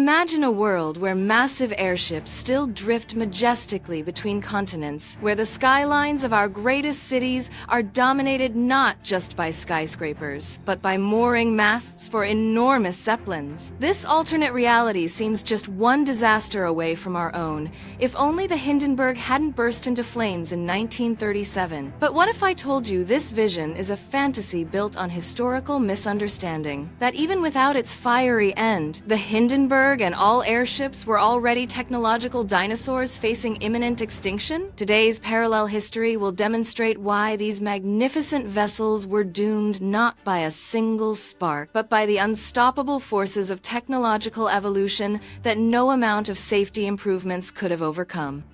Imagine a world where massive airships still drift majestically between continents, where the skylines of our greatest cities are dominated not just by skyscrapers, but by mooring masts for enormous Zeppelins. This alternate reality seems just one disaster away from our own, if only the Hindenburg hadn't burst into flames in 1937. But what if I told you this vision is a fantasy built on historical misunderstanding? That even without its fiery end, the Hindenburg and all airships were already technological dinosaurs facing imminent extinction? Today's parallel history will demonstrate why these magnificent vessels were doomed not by a single spark, but by the unstoppable forces of technological evolution that no amount of safety improvements could have overcome.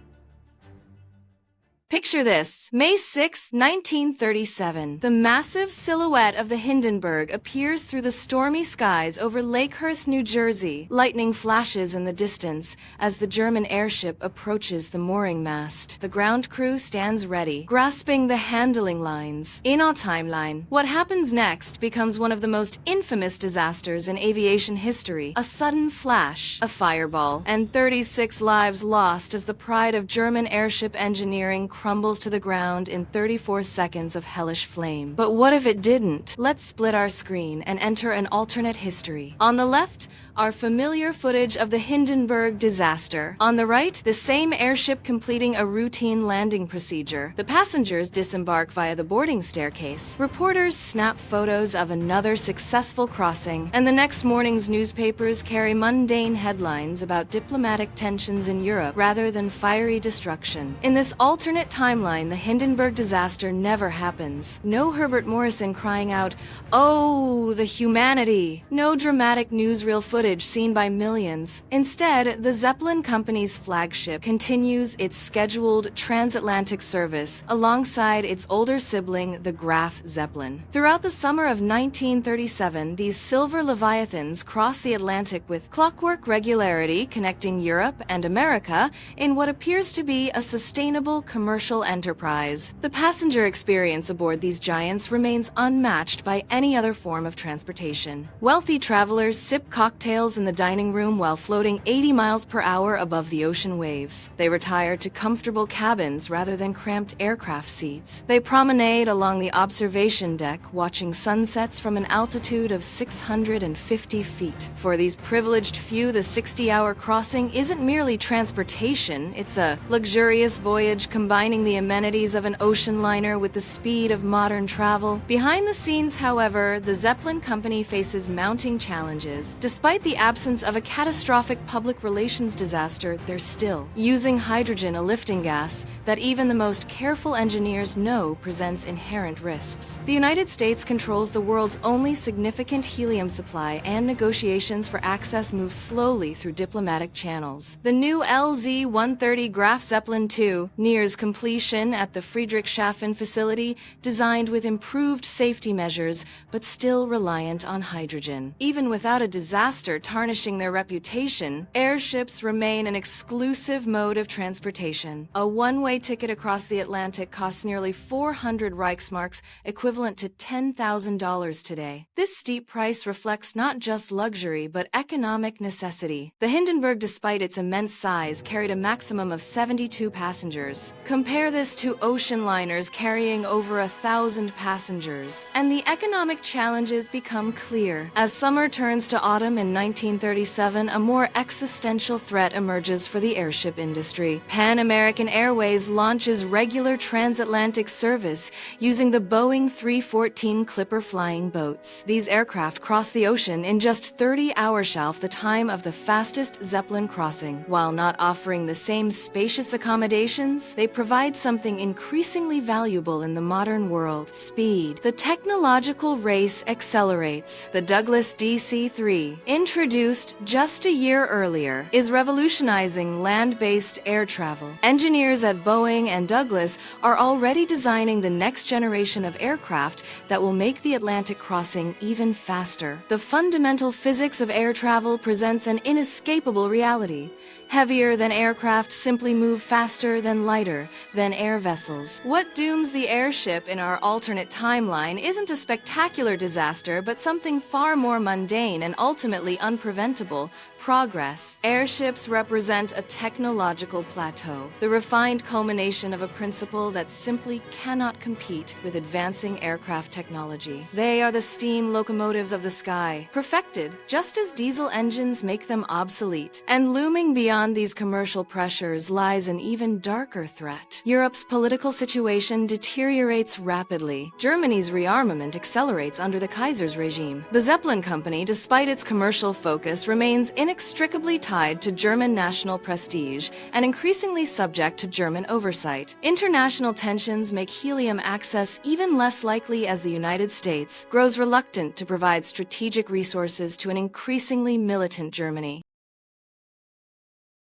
Picture this, May 6, 1937. The massive silhouette of the Hindenburg appears through the stormy skies over Lakehurst, New Jersey. Lightning flashes in the distance as the German airship approaches the mooring mast. The ground crew stands ready, grasping the handling lines. In our timeline, what happens next becomes one of the most infamous disasters in aviation history. A sudden flash, a fireball, and 36 lives lost as the pride of German airship engineering crumbles to the ground in 34 seconds of hellish flame. But what if it didn't? Let's split our screen and enter an alternate history. On the left, our familiar footage of the Hindenburg disaster. On the right, the same airship completing a routine landing procedure. The passengers disembark via the boarding staircase. Reporters snap photos of another successful crossing, and the next morning's newspapers carry mundane headlines about diplomatic tensions in Europe rather than fiery destruction. In this alternate timeline, the Hindenburg disaster never happens. No Herbert Morrison crying out, "Oh, the humanity!" No dramatic newsreel footage seen by millions. Instead, the Zeppelin company's flagship continues its scheduled transatlantic service alongside its older sibling, the Graf Zeppelin. Throughout the summer of 1937, these silver leviathans cross the Atlantic with clockwork regularity, connecting Europe and America in what appears to be a sustainable commercial enterprise. The passenger experience aboard these giants remains unmatched by any other form of transportation. Wealthy travelers sip cocktails in the dining room while floating 80 miles per hour above the ocean waves. They retire to comfortable cabins rather than cramped aircraft seats. They promenade along the observation deck, watching sunsets from an altitude of 650 feet. For these privileged few, the 60-hour crossing isn't merely transportation, it's a luxurious voyage combining the amenities of an ocean liner with the speed of modern travel. Behind the scenes, however, the Zeppelin company faces mounting challenges. Despite the absence of a catastrophic public relations disaster, they're still using hydrogen, a lifting gas that even the most careful engineers know presents inherent risks. The United States controls the world's only significant helium supply, and negotiations for access move slowly through diplomatic channels. The new LZ-130 Graf Zeppelin II nears completion at the Friedrichshafen facility, designed with improved safety measures, but still reliant on hydrogen. Even without a disaster tarnishing their reputation, airships remain an exclusive mode of transportation. A one-way ticket across the Atlantic costs nearly 400 Reichsmarks, equivalent to $10,000 today. This steep price reflects not just luxury, but economic necessity. The Hindenburg, despite its immense size, carried a maximum of 72 passengers. Compare this to ocean liners carrying over 1,000 passengers, and the economic challenges become clear. As summer turns to autumn in 1937, a more existential threat emerges for the airship industry. Pan American Airways launches regular transatlantic service using the Boeing 314 Clipper flying boats. These aircraft cross the ocean in just 30 hours, half the time of the fastest Zeppelin crossing. While not offering the same spacious accommodations, they provide something increasingly valuable in the modern world: speed. The technological race accelerates. The Douglas DC-3, introduced just a year earlier, is revolutionizing land-based air travel. Engineers at Boeing and Douglas are already designing the next generation of aircraft that will make the Atlantic crossing even faster. The fundamental physics of air travel presents an inescapable reality. Heavier than aircraft simply move faster than lighter than air vessels. What dooms the airship in our alternate timeline isn't a spectacular disaster, but something far more mundane and ultimately seemingly unpreventable progress. Airships represent a technological plateau, the refined culmination of a principle that simply cannot compete with advancing aircraft technology. They are the steam locomotives of the sky, perfected just as diesel engines make them obsolete. And looming beyond these commercial pressures lies an even darker threat. Europe's political situation deteriorates rapidly. Germany's rearmament accelerates under the Kaiser's regime. The Zeppelin company, despite its commercial focus, remains inextricably tied to German national prestige and increasingly subject to German oversight. International tensions make helium access even less likely as the United States grows reluctant to provide strategic resources to an increasingly militant Germany.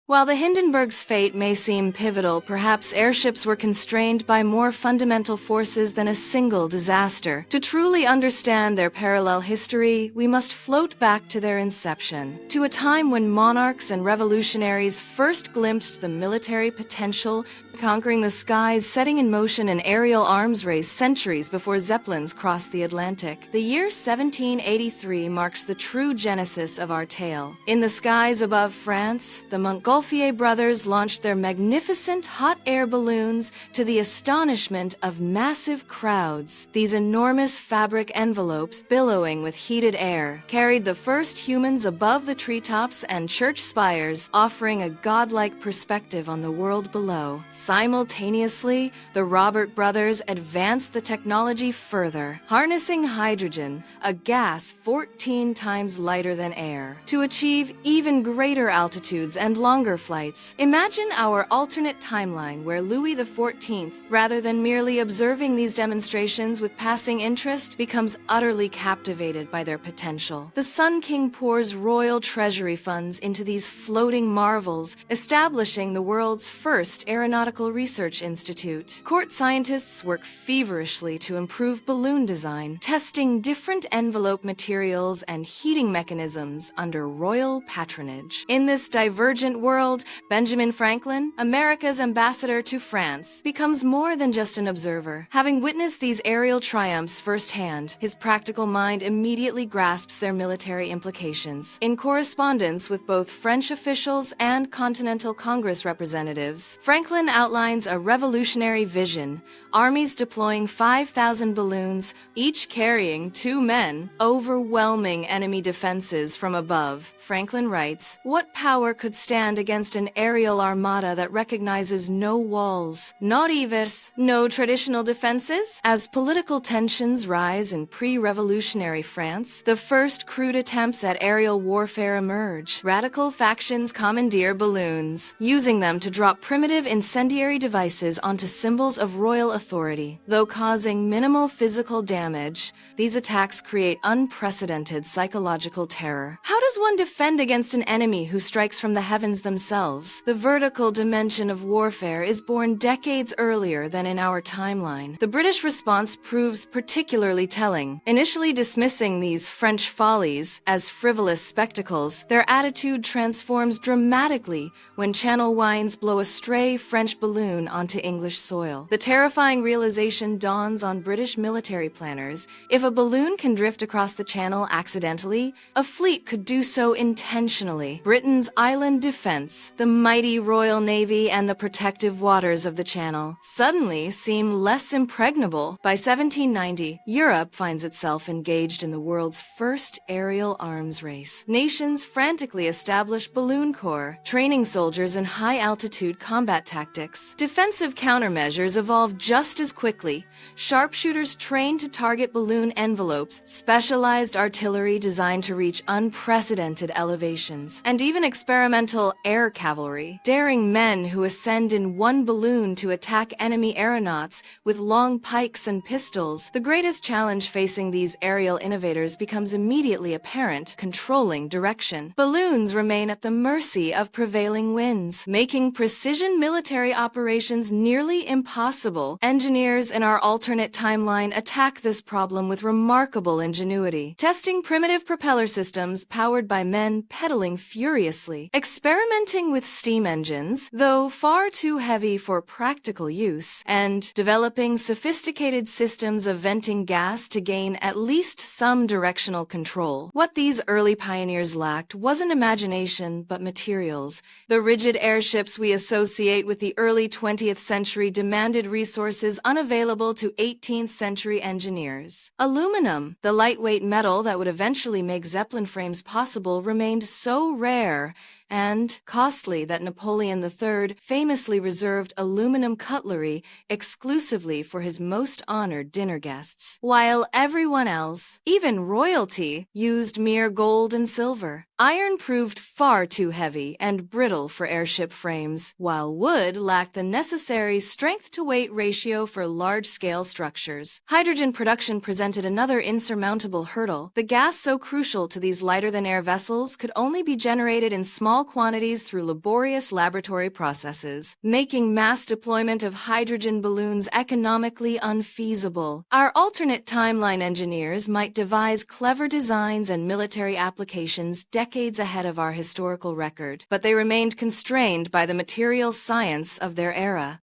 While the Hindenburg's fate may seem pivotal, perhaps airships were constrained by more fundamental forces than a single disaster. To truly understand their parallel history, we must float back to their inception, to a time when monarchs and revolutionaries first glimpsed the military potential, conquering the skies, setting in motion an aerial arms race centuries before Zeppelins crossed the Atlantic. The year 1783 marks the true genesis of our tale. In the skies above France, the Montgolfier brothers launched their magnificent hot air balloons to the astonishment of massive crowds. These enormous fabric envelopes, billowing with heated air, carried the first humans above the treetops and church spires, offering a godlike perspective on the world below. Simultaneously, the Robert brothers advanced the technology further, harnessing hydrogen, a gas 14 times lighter than air, to achieve even greater altitudes and longer flights. Imagine our alternate timeline where Louis XIV, rather than merely observing these demonstrations with passing interest, becomes utterly captivated by their potential. The Sun King pours royal treasury funds into these floating marvels, establishing the world's first aeronautical research institute. Court scientists work feverishly to improve balloon design, testing different envelope materials and heating mechanisms under royal patronage. In this divergent world, Benjamin Franklin, America's ambassador to France, becomes more than just an observer. Having witnessed these aerial triumphs firsthand, his practical mind immediately grasps their military implications. In correspondence with both French officials and Continental Congress representatives, Franklin outlines a revolutionary vision, armies deploying 5,000 balloons, each carrying 2 men, overwhelming enemy defenses from above. Franklin writes, "What power could stand against an aerial armada that recognizes no walls, no rivers, no traditional defenses?" As political tensions rise in pre-revolutionary France, the first crude attempts at aerial warfare emerge. Radical factions commandeer balloons, using them to drop primitive incendiary devices onto symbols of royal authority. Though causing minimal physical damage, these attacks create unprecedented psychological terror. How does one defend against an enemy who strikes from the heavens themselves? The vertical dimension of warfare is born decades earlier than in our timeline. The British response proves particularly telling. Initially dismissing these French follies as frivolous spectacles, their attitude transforms dramatically when Channel winds blow a stray French balloon onto English soil. The terrifying realization dawns on British military planners. If a balloon can drift across the Channel accidentally, a fleet could do so intentionally. Britain's island defense, the mighty Royal Navy, and the protective waters of the Channel suddenly seem less impregnable. By 1790, Europe finds itself engaged in the world's first aerial arms race. Nations frantically establish balloon corps, training soldiers in high-altitude combat tactics. Defensive countermeasures evolve just as quickly. Sharpshooters trained to target balloon envelopes, specialized artillery designed to reach unprecedented elevations, and even experimental air cavalry, daring men who ascend in one balloon to attack enemy aeronauts with long pikes and pistols. The greatest challenge facing these aerial innovators becomes immediately apparent: controlling direction. Balloons remain at the mercy of prevailing winds, making precision military operations nearly impossible. Engineers in our alternate timeline attack this problem with remarkable ingenuity, testing primitive propeller systems powered by men pedaling furiously. Experimental experimenting with steam engines, though far too heavy for practical use, and developing sophisticated systems of venting gas to gain at least some directional control. What these early pioneers lacked wasn't imagination, but materials. The rigid airships we associate with the early 20th century demanded resources unavailable to 18th century engineers. Aluminum, the lightweight metal that would eventually make Zeppelin frames possible, remained so rare and costly that Napoleon III famously reserved aluminum cutlery exclusively for his most honored dinner guests, while everyone else, even royalty, used mere gold and silver. Iron proved far too heavy and brittle for airship frames, while wood lacked the necessary strength-to-weight ratio for large-scale structures. Hydrogen production presented another insurmountable hurdle. The gas so crucial to these lighter-than-air vessels could only be generated in small quantities through laborious laboratory processes, making mass deployment of hydrogen balloons economically unfeasible. Our alternate timeline engineers might devise clever designs and military applications decades ahead of our historical record, but they remained constrained by the material science of their era.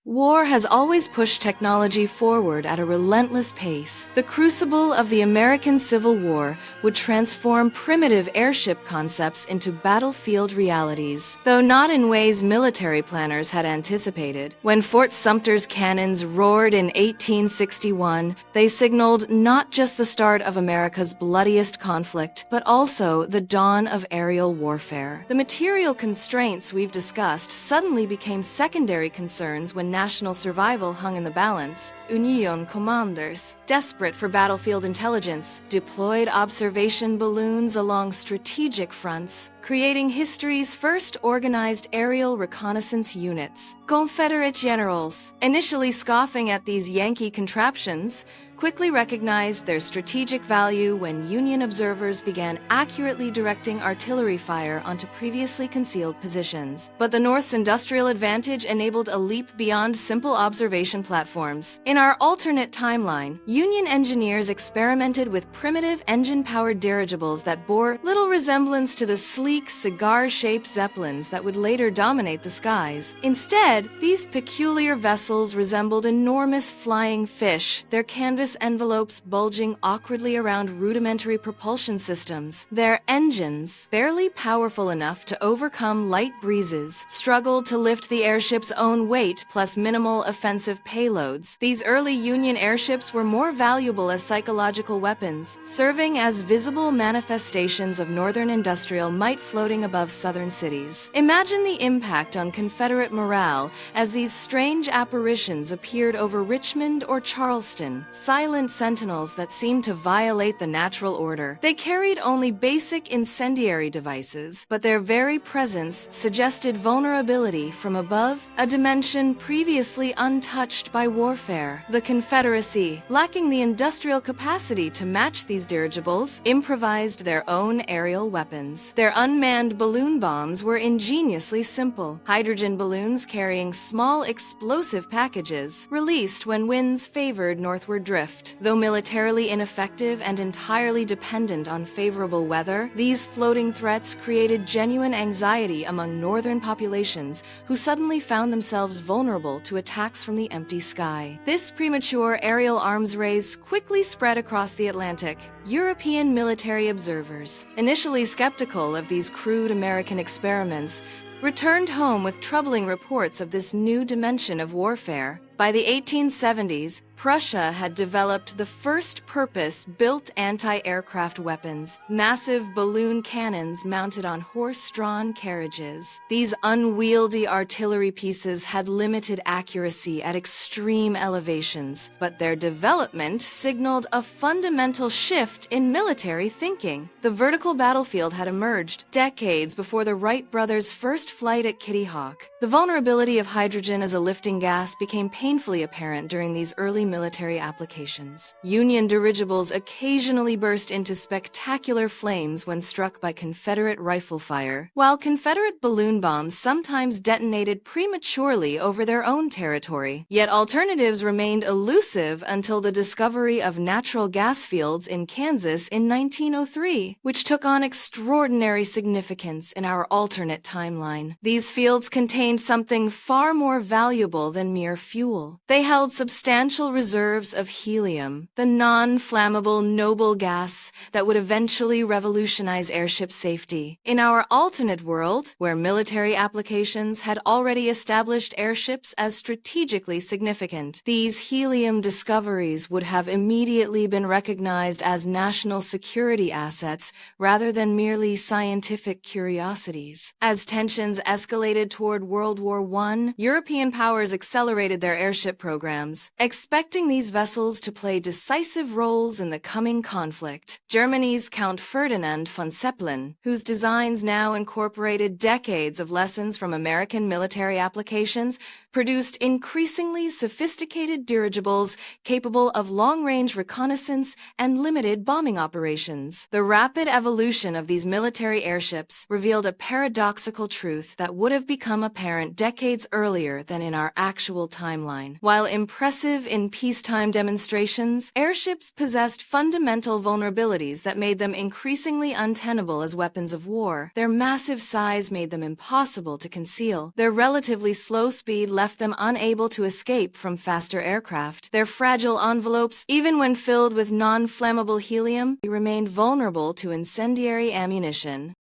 War has always pushed technology forward at a relentless pace. The crucible of the American Civil War would transform primitive airship concepts into battlefield realities, though not in ways military planners had anticipated. When Fort Sumter's cannons roared in 1861, they signaled not just the start of America's bloodiest conflict, but also the dawn of aerial warfare. The material constraints we've discussed suddenly became secondary concerns when national survival hung in the balance. Union commanders, desperate for battlefield intelligence, deployed observation balloons along strategic fronts, creating history's first organized aerial reconnaissance units. Confederate generals, initially scoffing at these Yankee contraptions, quickly recognized their strategic value when Union observers began accurately directing artillery fire onto previously concealed positions. But the North's industrial advantage enabled a leap beyond simple observation platforms. In our alternate timeline, Union engineers experimented with primitive engine-powered dirigibles that bore little resemblance to the sleek, cigar-shaped Zeppelins that would later dominate the skies. Instead, these peculiar vessels resembled enormous flying fish, their canvas envelopes bulging awkwardly around rudimentary propulsion systems. Their engines, barely powerful enough to overcome light breezes, struggled to lift the airship's own weight plus minimal offensive payloads. These early Union airships were more valuable as psychological weapons, serving as visible manifestations of Northern industrial might floating above Southern cities. Imagine the impact on Confederate morale as these strange apparitions appeared over Richmond or Charleston, silent sentinels that seemed to violate the natural order. They carried only basic incendiary devices, but their very presence suggested vulnerability from above, a dimension previously untouched by warfare. The Confederacy, lacking the industrial capacity to match these dirigibles, improvised their own aerial weapons. Their unmanned balloon bombs were ingeniously simple. Hydrogen balloons carrying small explosive packages, released when winds favored northward drift. Though militarily ineffective and entirely dependent on favorable weather, these floating threats created genuine anxiety among northern populations who suddenly found themselves vulnerable to attacks from the empty sky. This premature aerial arms race quickly spread across the Atlantic. European military observers, initially skeptical of these crude American experiments, returned home with troubling reports of this new dimension of warfare. By the 1870s, Prussia had developed the first purpose-built anti-aircraft weapons, massive balloon cannons mounted on horse-drawn carriages. These unwieldy artillery pieces had limited accuracy at extreme elevations, but their development signaled a fundamental shift in military thinking. The vertical battlefield had emerged decades before the Wright brothers' first flight at Kitty Hawk. The vulnerability of hydrogen as a lifting gas became painfully apparent during these early military applications. Union dirigibles occasionally burst into spectacular flames when struck by Confederate rifle fire, while Confederate balloon bombs sometimes detonated prematurely over their own territory. Yet alternatives remained elusive until the discovery of natural gas fields in Kansas in 1903, which took on extraordinary significance in our alternate timeline. These fields contained something far more valuable than mere fuel. They held substantial reserves of helium, the non-flammable noble gas that would eventually revolutionize airship safety. In our alternate world, where military applications had already established airships as strategically significant, these helium discoveries would have immediately been recognized as national security assets rather than merely scientific curiosities. As tensions escalated toward World War I, European powers accelerated their airship programs, expecting these vessels to play decisive roles in the coming conflict. Germany's Count Ferdinand von Zeppelin, whose designs now incorporated decades of lessons from American military applications, produced increasingly sophisticated dirigibles capable of long-range reconnaissance and limited bombing operations. The rapid evolution of these military airships revealed a paradoxical truth that would have become apparent decades earlier than in our actual timeline. While impressive in peacetime demonstrations, airships possessed fundamental vulnerabilities that made them increasingly untenable as weapons of war. Their massive size made them impossible to conceal. Their relatively slow speed left them unable to escape from faster aircraft. Their fragile envelopes, even when filled with non-flammable helium, remained vulnerable to incendiary ammunition.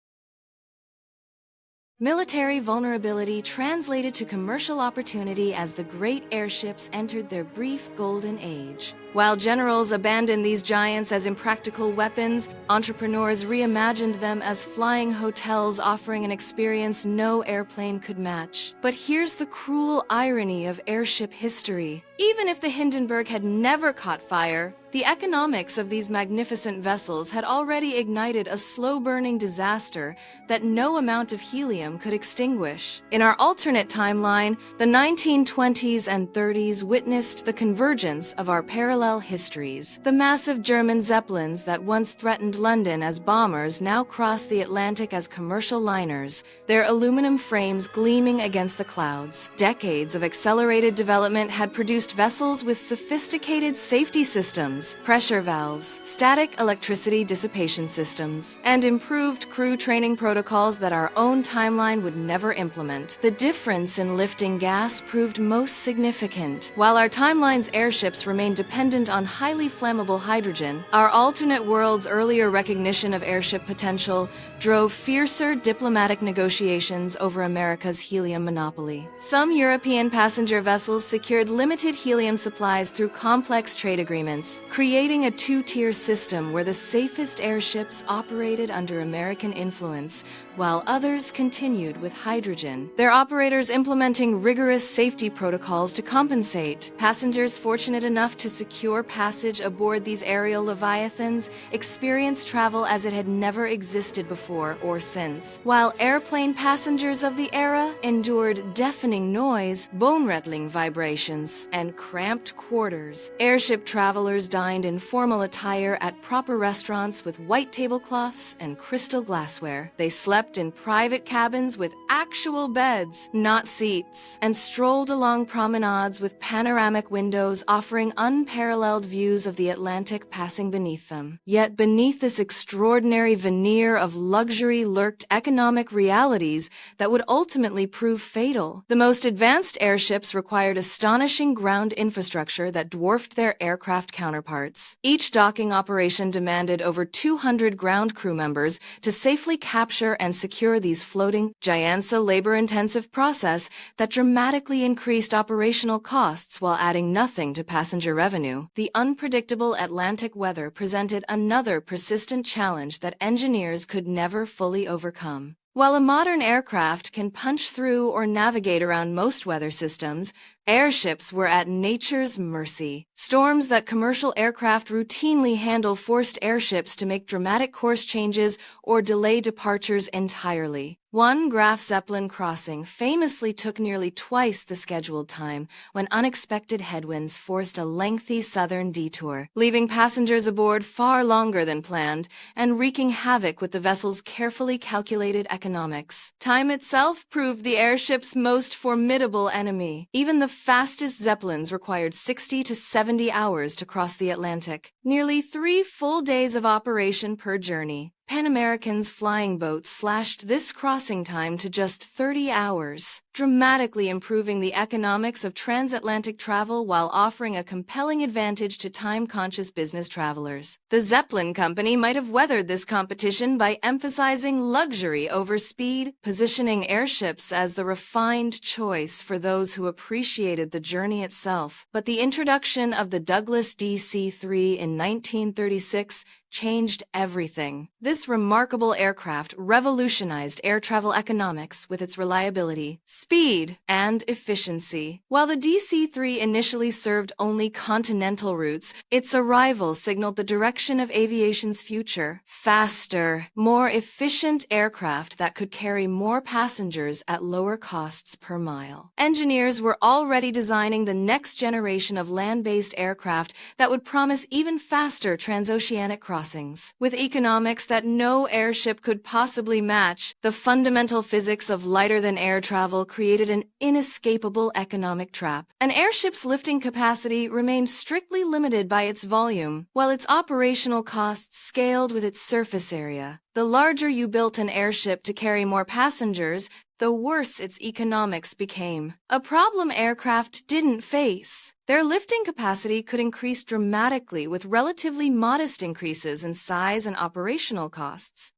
Military vulnerability translated to commercial opportunity as the great airships entered their brief golden age. While generals abandoned these giants as impractical weapons, entrepreneurs reimagined them as flying hotels offering an experience no airplane could match. But here's the cruel irony of airship history. Even if the Hindenburg had never caught fire, the economics of these magnificent vessels had already ignited a slow-burning disaster that no amount of helium could extinguish. In our alternate timeline, the 1920s and 30s witnessed the convergence of our parallel histories. The massive German Zeppelins that once threatened London as bombers now crossed the Atlantic as commercial liners, their aluminum frames gleaming against the clouds. Decades of accelerated development had produced vessels with sophisticated safety systems, pressure valves, static electricity dissipation systems, and improved crew training protocols that our own timeline would never implement. The difference in lifting gas proved most significant. While our timeline's airships remained dependent on highly flammable hydrogen, our alternate world's earlier recognition of airship potential drove fiercer diplomatic negotiations over America's helium monopoly. Some European passenger vessels secured limited helium supplies through complex trade agreements, creating a two-tier system where the safest airships operated under American influence, while others continued with hydrogen, their operators implementing rigorous safety protocols to compensate. Passengers fortunate enough to secure passage aboard these aerial leviathans experienced travel as it had never existed before or since, while airplane passengers of the era endured deafening noise, bone-rattling vibrations, and cramped quarters. Airship travelers dined in formal attire at proper restaurants with white tablecloths and crystal glassware. They slept in private cabins with actual beds, not seats, and strolled along promenades with panoramic windows offering unparalleled views of the Atlantic passing beneath them. Yet beneath this extraordinary veneer of luxury lurked economic realities that would ultimately prove fatal. The most advanced airships required astonishing ground infrastructure that dwarfed their aircraft counterparts. Each docking operation demanded over 200 ground crew members to safely capture and secure these floating giants, a labor-intensive process that dramatically increased operational costs while adding nothing to passenger revenue. The unpredictable Atlantic weather presented another persistent challenge that engineers could never fully overcome. While a modern aircraft can punch through or navigate around most weather systems, Airships were at nature's mercy. Storms that commercial aircraft routinely handle forced airships to make dramatic course changes or delay departures entirely. One Graf Zeppelin crossing famously took nearly twice the scheduled time when unexpected headwinds forced a lengthy southern detour, leaving passengers aboard far longer than planned and wreaking havoc with the vessel's carefully calculated economics. Time itself proved the airship's most formidable enemy. Even the fastest Zeppelins required 60 to 70 hours to cross the Atlantic, nearly 3 full days of operation per journey. Pan American's flying boat slashed this crossing time to just 30 hours, dramatically improving the economics of transatlantic travel while offering a compelling advantage to time-conscious business travelers. The Zeppelin Company might have weathered this competition by emphasizing luxury over speed, positioning airships as the refined choice for those who appreciated the journey itself. But the introduction of the Douglas DC-3 in 1936 changed everything. This remarkable aircraft revolutionized air travel economics with its reliability, speed, and efficiency. While the DC-3 initially served only continental routes, its arrival signaled the direction of aviation's future. Faster, more efficient aircraft that could carry more passengers at lower costs per mile. Engineers were already designing the next generation of land-based aircraft that would promise even faster transoceanic crossings. With economics that no airship could possibly match, the fundamental physics of lighter-than-air travel created an inescapable economic trap. An airship's lifting capacity remained strictly limited by its volume, while its operational costs scaled with its surface area. The larger you built an airship to carry more passengers, the worse its economics became. A problem aircraft didn't face. Their lifting capacity could increase dramatically with relatively modest increases in size and operational costs.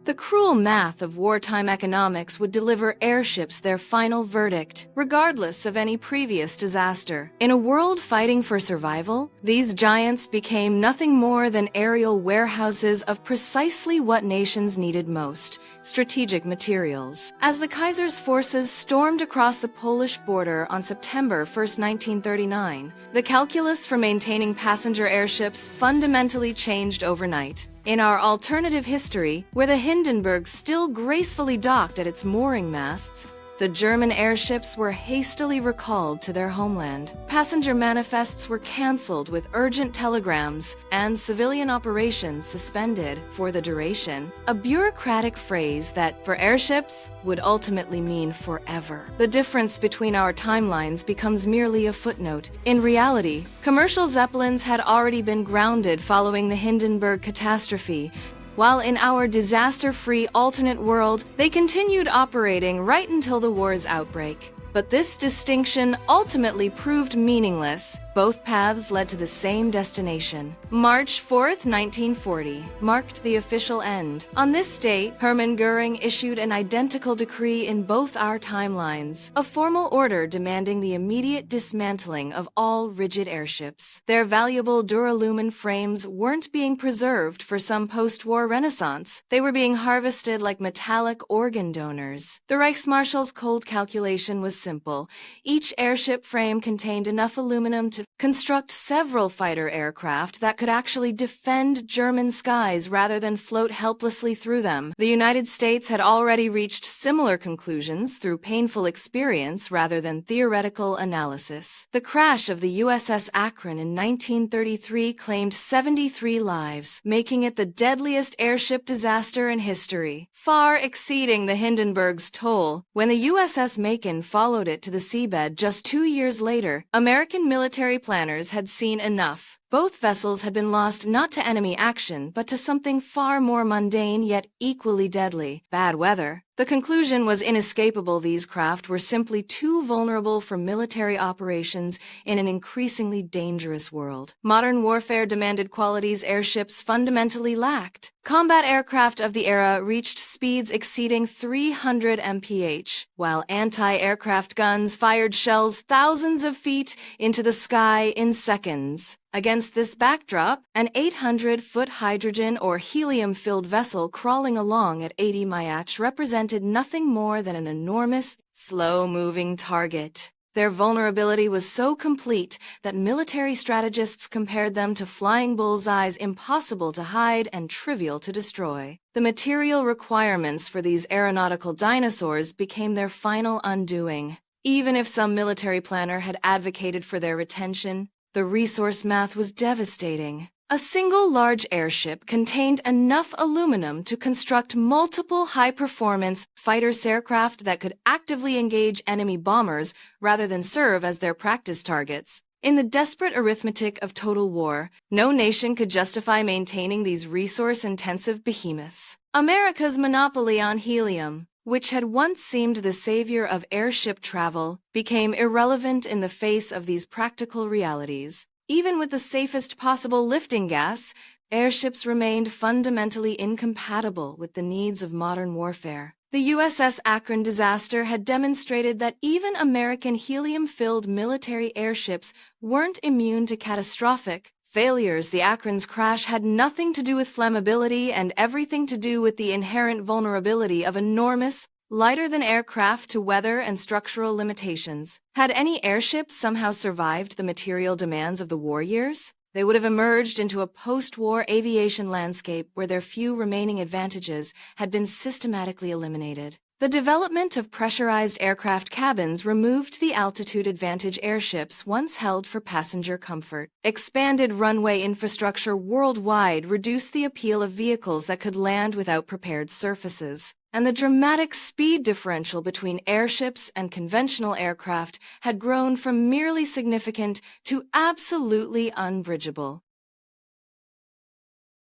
The cruel math of wartime economics would deliver airships their final verdict, regardless of any previous disaster. In a world fighting for survival, these giants became nothing more than aerial warehouses of precisely what nations needed most: strategic materials. As the Kaiser's forces stormed across the Polish border on September 1, 1939, the calculus for maintaining passenger airships fundamentally changed overnight. In our alternative history, where the Hindenburg still gracefully docked at its mooring masts, the German airships were hastily recalled to their homeland. Passenger manifests were canceled with urgent telegrams, and civilian operations suspended for the duration. A bureaucratic phrase that, for airships, would ultimately mean forever. The difference between our timelines becomes merely a footnote. In reality, commercial Zeppelins had already been grounded following the Hindenburg catastrophe, while in our disaster-free alternate world, they continued operating right until the war's outbreak. But this distinction ultimately proved meaningless. Both paths led to the same destination. March 4, 1940, marked the official end. On this date, Hermann Göring issued an identical decree in both our timelines, a formal order demanding the immediate dismantling of all rigid airships. Their valuable duralumin frames weren't being preserved for some post-war renaissance. They were being harvested like metallic organ donors. The Reichsmarshal's cold calculation was simple. Each airship frame contained enough aluminum to construct several fighter aircraft that could actually defend German skies rather than float helplessly through them. The United States had already reached similar conclusions through painful experience rather than theoretical analysis. The crash of the USS Akron in 1933 claimed 73 lives, making it the deadliest airship disaster in history, far exceeding the Hindenburg's toll. When the USS Macon followed it to the seabed just 2 years later, American military planners had seen enough. Both vessels had been lost not to enemy action, but to something far more mundane yet equally deadly: bad weather. The conclusion was inescapable: these craft were simply too vulnerable for military operations in an increasingly dangerous world. Modern warfare demanded qualities airships fundamentally lacked. Combat aircraft of the era reached speeds exceeding 300 mph, while anti-aircraft guns fired shells thousands of feet into the sky in seconds. Against this backdrop, an 800-foot hydrogen or helium-filled vessel crawling along at 80 mph represented represented nothing more than an enormous, slow-moving target. Their vulnerability was so complete that military strategists compared them to flying bullseyes impossible to hide and trivial to destroy. The material requirements for these aeronautical dinosaurs became their final undoing. Even if some military planner had advocated for their retention, the resource math was devastating. A single large airship contained enough aluminum to construct multiple high-performance fighter aircraft that could actively engage enemy bombers rather than serve as their practice targets. In the desperate arithmetic of total war, no nation could justify maintaining these resource-intensive behemoths. America's monopoly on helium, which had once seemed the savior of airship travel, became irrelevant in the face of these practical realities. Even with the safest possible lifting gas, airships remained fundamentally incompatible with the needs of modern warfare. The USS Akron disaster had demonstrated that even American helium-filled military airships weren't immune to catastrophic failures. The Akron's crash had nothing to do with flammability and everything to do with the inherent vulnerability of enormous, lighter-than aircraft to weather and structural limitations. Had any airships somehow survived the material demands of the war years, they would have emerged into a post-war aviation landscape where their few remaining advantages had been systematically eliminated. The development of pressurized aircraft cabins removed the altitude advantage airships once held for passenger comfort. Expanded runway infrastructure worldwide reduced the appeal of vehicles that could land without prepared surfaces. And the dramatic speed differential between airships and conventional aircraft had grown from merely significant to absolutely unbridgeable.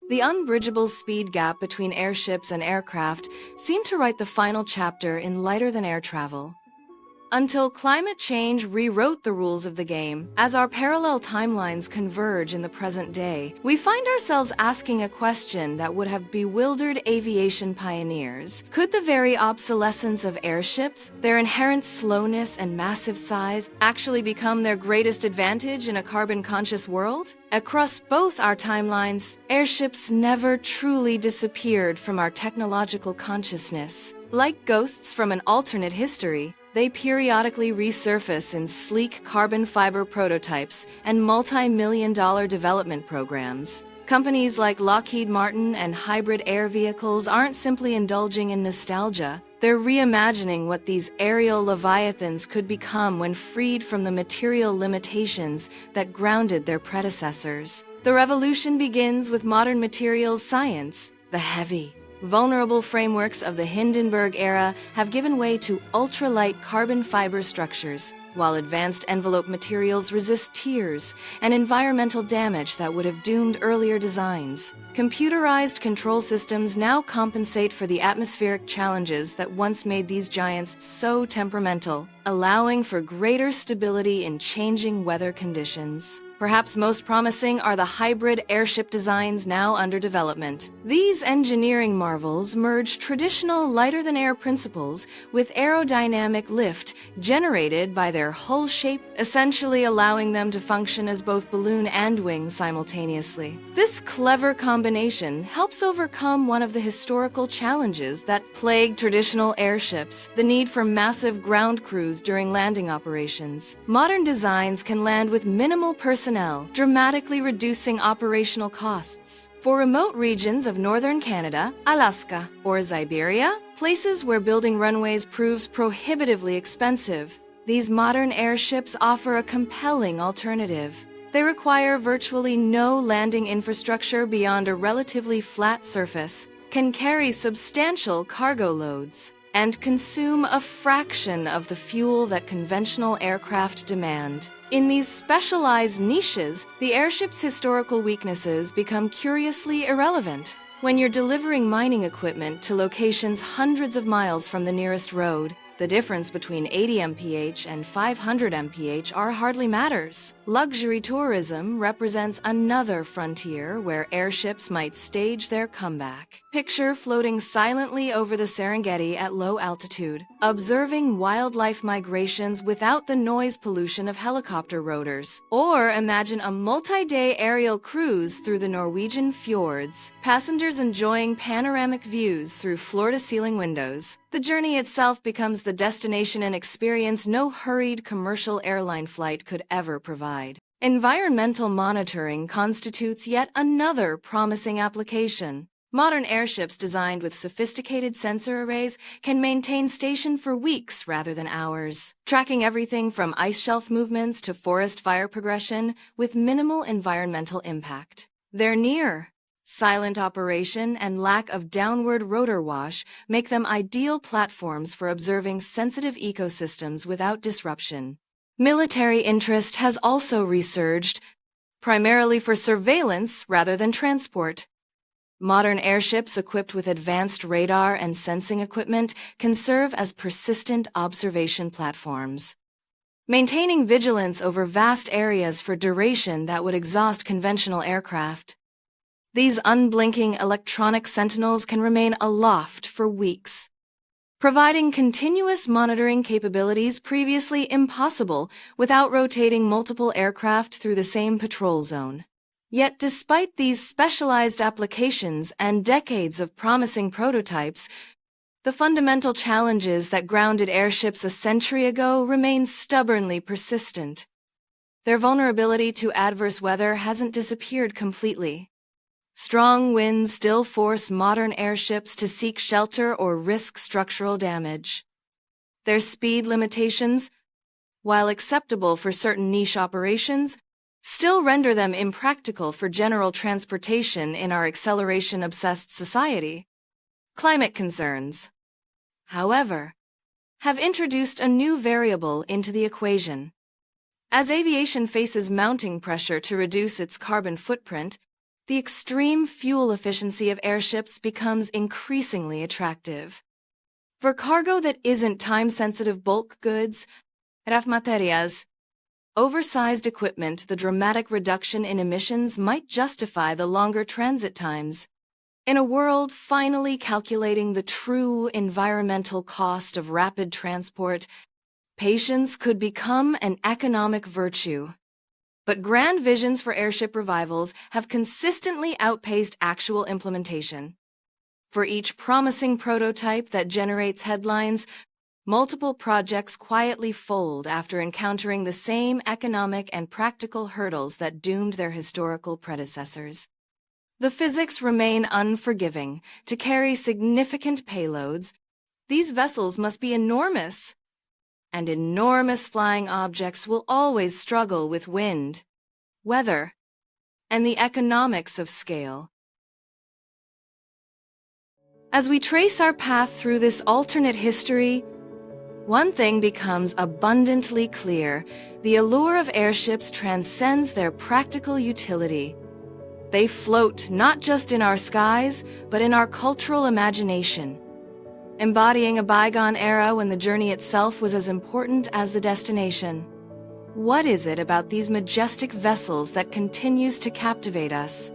The unbridgeable speed gap between airships and aircraft seemed to write the final chapter in lighter-than-air travel. Until climate change rewrote the rules of the game, as our parallel timelines converge in the present day, we find ourselves asking a question that would have bewildered aviation pioneers. Could the very obsolescence of airships, their inherent slowness and massive size, actually become their greatest advantage in a carbon-conscious world? Across both our timelines, airships never truly disappeared from our technological consciousness. Like ghosts from an alternate history, they periodically resurface in sleek carbon fiber prototypes and multi-million-dollar development programs. Companies like Lockheed Martin and Hybrid Air Vehicles aren't simply indulging in nostalgia. They're reimagining what these aerial leviathans could become when freed from the material limitations that grounded their predecessors. The revolution begins with modern materials science. The heavy, vulnerable frameworks of the Hindenburg era have given way to ultralight carbon fiber structures, while advanced envelope materials resist tears and environmental damage that would have doomed earlier designs. Computerized control systems now compensate for the atmospheric challenges that once made these giants so temperamental, allowing for greater stability in changing weather conditions. Perhaps most promising are the hybrid airship designs now under development. These engineering marvels merge traditional lighter-than-air principles with aerodynamic lift generated by their hull shape, essentially allowing them to function as both balloon and wing simultaneously. This clever combination helps overcome one of the historical challenges that plague traditional airships, the need for massive ground crews during landing operations. Modern designs can land with minimal personnel, dramatically reducing operational costs. For remote regions of northern Canada, Alaska, or Siberia, places where building runways proves prohibitively expensive, these modern airships offer a compelling alternative. They require virtually no landing infrastructure beyond a relatively flat surface, can carry substantial cargo loads, and consume a fraction of the fuel that conventional aircraft demand. In these specialized niches, the airship's historical weaknesses become curiously irrelevant. When you're delivering mining equipment to locations hundreds of miles from the nearest road, the difference between 80 mph and 500 mph hardly matters. Luxury tourism represents another frontier where airships might stage their comeback. Picture floating silently over the Serengeti at low altitude, observing wildlife migrations without the noise pollution of helicopter rotors. Or imagine a multi-day aerial cruise through the Norwegian fjords, passengers enjoying panoramic views through floor-to-ceiling windows. The journey itself becomes the destination and experience no hurried commercial airline flight could ever provide. Environmental monitoring constitutes yet another promising application. Modern airships designed with sophisticated sensor arrays can maintain station for weeks rather than hours, tracking everything from ice shelf movements to forest fire progression with minimal environmental impact. Their near silent operation and lack of downward rotor wash make them ideal platforms for observing sensitive ecosystems without disruption. Military interest has also resurged, primarily for surveillance rather than transport. Modern airships equipped with advanced radar and sensing equipment can serve as persistent observation platforms, maintaining vigilance over vast areas for duration that would exhaust conventional aircraft. These unblinking electronic sentinels can remain aloft for weeks, providing continuous monitoring capabilities previously impossible without rotating multiple aircraft through the same patrol zone. Yet despite these specialized applications and decades of promising prototypes, the fundamental challenges that grounded airships a century ago remain stubbornly persistent. Their vulnerability to adverse weather hasn't disappeared completely. Strong winds still force modern airships to seek shelter or risk structural damage. Their speed limitations, while acceptable for certain niche operations, still render them impractical for general transportation in our acceleration-obsessed society. Climate concerns, however, have introduced a new variable into the equation. As aviation faces mounting pressure to reduce its carbon footprint, the extreme fuel efficiency of airships becomes increasingly attractive. For cargo that isn't time-sensitive bulk goods, RAF materias, oversized equipment, the dramatic reduction in emissions might justify the longer transit times. In a world finally calculating the true environmental cost of rapid transport, patience could become an economic virtue. But grand visions for airship revivals have consistently outpaced actual implementation. For each promising prototype that generates headlines, multiple projects quietly fold after encountering the same economic and practical hurdles that doomed their historical predecessors. The physics remain unforgiving. To carry significant payloads, these vessels must be enormous, and enormous flying objects will always struggle with wind, weather, and the economics of scale. As we trace our path through this alternate history, one thing becomes abundantly clear: the allure of airships transcends their practical utility. They float not just in our skies, but in our cultural imagination, embodying a bygone era when the journey itself was as important as the destination. What is it about these majestic vessels that continues to captivate us?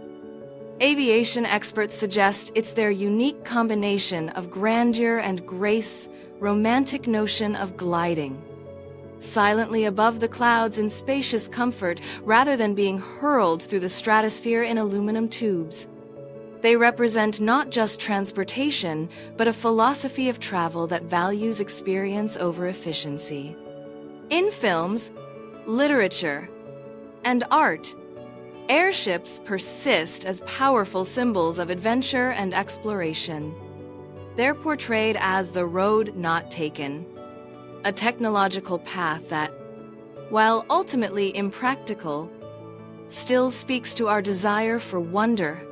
Aviation experts suggest it's their unique combination of grandeur and grace, romantic notion of gliding silently above the clouds in spacious comfort rather than being hurled through the stratosphere in aluminum tubes. They represent not just transportation, but a philosophy of travel that values experience over efficiency. In films, literature, and art, airships persist as powerful symbols of adventure and exploration. They're portrayed as the road not taken, a technological path that, while ultimately impractical, still speaks to our desire for wonder.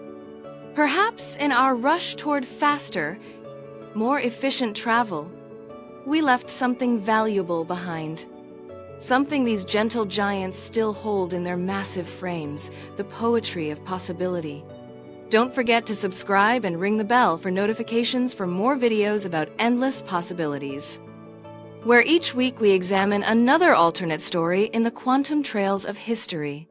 Perhaps in our rush toward faster, more efficient travel, we left something valuable behind. Something these gentle giants still hold in their massive frames, the poetry of possibility. Don't forget to subscribe and ring the bell for notifications for more videos about endless possibilities, where each week we examine another alternate story in the quantum trails of history.